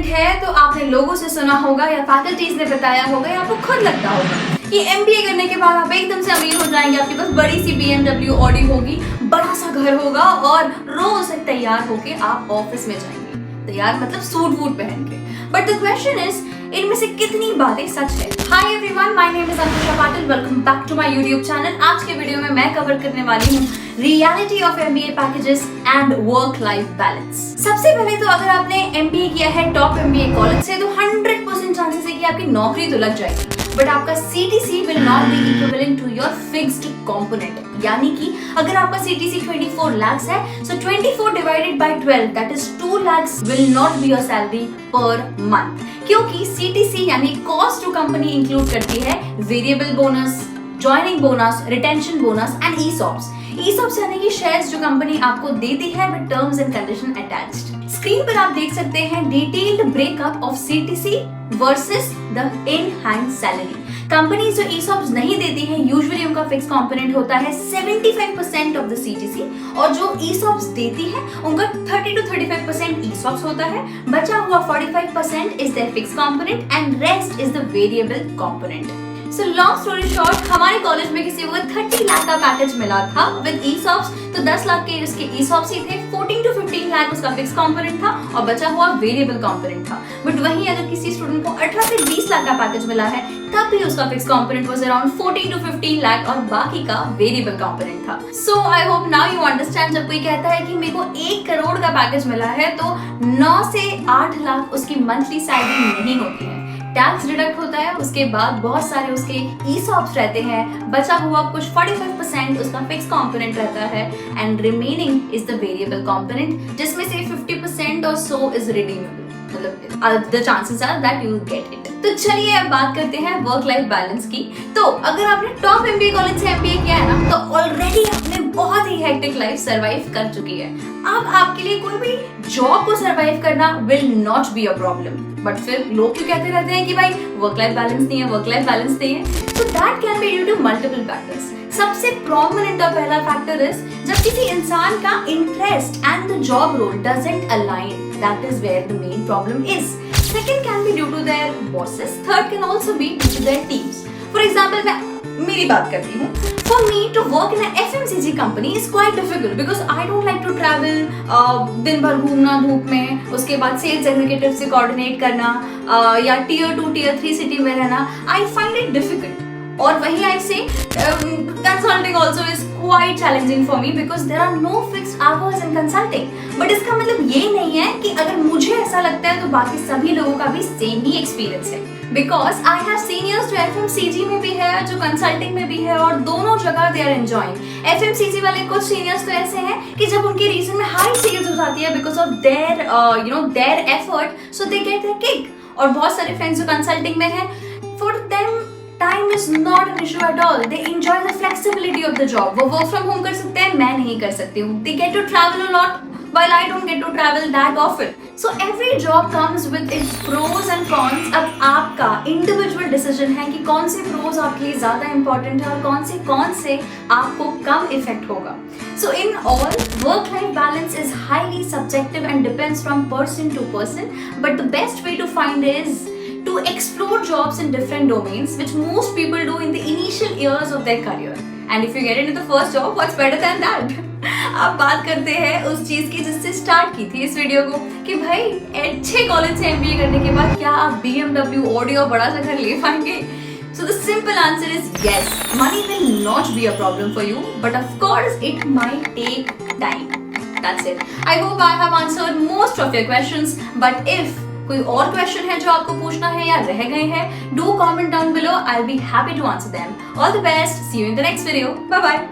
है तो आपने लोगों से सुना होगा या फैकल्टीज ने बताया होगा या आपको खुद लगता होगा कि एमबीए करने के बाद आप एकदम से अमीर हो जाएंगे, आपके पास बड़ी सी BMW ऑडी होगी, बड़ा सा घर होगा और रोज से तैयार होके आप ऑफिस में जाएंगे। तैयार मतलब सूट वूट पहन के। बट द क्वेश्चन इज, इनमें से कितनी बातें सच है? Hi everyone, my name is Ankusha Patil, welcome back to my YouTube channel. आज के वीडियो में मैं कवर करने वाली हूँ reality of MBA packages and work life balance. सबसे पहले तो अगर आपने एमबीए किया है टॉप एमबीए कॉलेज से तो 100% चांसेस है कि आपकी नौकरी तो लग जाएगी, बट आपका CTC will not be equivalent to your fixed component। यानी कि अगर आपका CTC 24 lakhs है, so 24 divided by 12 that is 2 lakhs will not be your salary per month। क्योंकि CTC यानी cost to company include करती है variable bonus, joining bonus, retention bonus and ESOPs। ESOPs यानी कि शेयर्स जो कंपनी आपको देती है with terms and condition attached। Screen पर आप देख सकते हैं detailed breakup of CTC versus the in hand salary. Companies जो ESOPs नहीं देती हैं, यूजुअली उनका फिक्स कंपोनेंट होता है 75% ऑफ द CTC, और जो ESOPs देती है उनका 30 to 35% ESOPs होता है। बचा हुआ 45% is the fix component and rest is the variable component. So long story short, हमारे कॉलेज में किसी को 30 लाख का पैकेज मिला था विद ESOPs, तो 10 लाख के उसके ESOPs ही थे, 14 to 15 लाख उसका फिक्स कंपोनेंट था और बचा हुआ वेरिएबल कंपोनेंट था। बट वहीं अगर किसी स्टूडेंट को 18 से 20 लाख का पैकेज मिला है, तब भी उसका fix component was around 14 to 15 lakh और बाकी का वेरिएबल कंपोनेंट था। So I hope now you understand. जब कोई कहता है कि मेरे को 1 करोड़ का पैकेज मिला है तो 9 से 8 लाख उसकी मंथली सैलरी नहीं होती है। टैक्स डिडक्ट होता है, उसके बाद बहुत सारे उसके ESOPs रहते हैं, बचा हुआ कुछ 45% उसका फिक्स कंपोनेंट रहता है and remaining is the variable component, जिसमें से 50% और सो इज रिडीमेबल। मतलब the chances are that you will get it। तो चलिए अब बात करते हैं वर्क लाइफ बैलेंस की। तो अगर आपने टॉप एमबीए कॉलेज से एमबीए किया है ना, तो ऑलरेडी आपने बहुत ही हेक्टिक लाइफ सरवाइव कर चुकी है। अब आपके लिए कोई भी जॉब को सरवाइव करना will not be a problem. But फिर लोग क्यों कहते रहते हैं कि भाई वर्क लाइफ बैलेंस नहीं है, वर्क लाइफ बैलेंस नहीं है? So that can be due to multiple factors. सबसे प्रोमिनेंट और पहला फैक्टर इज जब किसी इंसान का interest and the job role doesn't align, that is where the main problem is. Second can be due to their bosses. Third can also be due to their teams. For example, मैं मेरी बात करती हूँ। For me to work in a FMCG company is quite difficult because I don't like to travel, दिन भर घूमना धूप में, उसके बाद सेल्स एग्जीक्यूटिव से कोऑर्डिनेट करना या Tier 2, Tier 3 सिटी में रहना। I find it difficult. और वहीं I say consulting also is quite challenging for me because there are no fixed hours in consulting. But इसका मतलब ये नहीं है कि अगर मुझे ऐसा लगता है तो बाकी सभी लोगों का भी सेम ही एक्सपीरियंस है। Because I have seniors जो FMCG में भी है, जो कंसल्टिंग में भी है, और दोनों जगह they are enjoying। FMCG वाले कुछ सीनियर्स तो ऐसे हैं कि जब उनके रीजन में हाई सेल्स हो जाती है because of their effort, so they get their kick। और बहुत सारे फ्रेंड्स जो कंसल्टिंग में हैं, for them time is not an issue at all। They enjoy the flexibility of the job। वो work from home कर सकते हैं, मैं नहीं कर सकती हूँ। They get to travel a lot while I don't get to travel that often। So every job comes with its pros and cons। अब आपका individual decision है कि कौन से pros आपके लिए ज़्यादा important है और कौन से cons से आपको कम effect होगा। So in all, work-life balance is highly subjective and depends from person to person। But the best way to find is to explore jobs in different domains, which most people do in the initial years of their career। And if you get into the first job, what's better than that? अब बात करते हैं उस चीज की जिससे start की थी इस वीडियो को, कि भाई अच्छे कॉलेज से एमबीए करने के बाद क्या आप BMW ऑडी और बड़ा सा घर ले पाएंगे? So the simple answer is yes, money will not be a problem for you, but of course it might take time। That's it। I hope I have answered most of your questions, but if कोई और question है जो आपको पूछना है या रह गए हैं, do comment down below. I will be happy to answer them. All the best, see you in the next video, bye bye.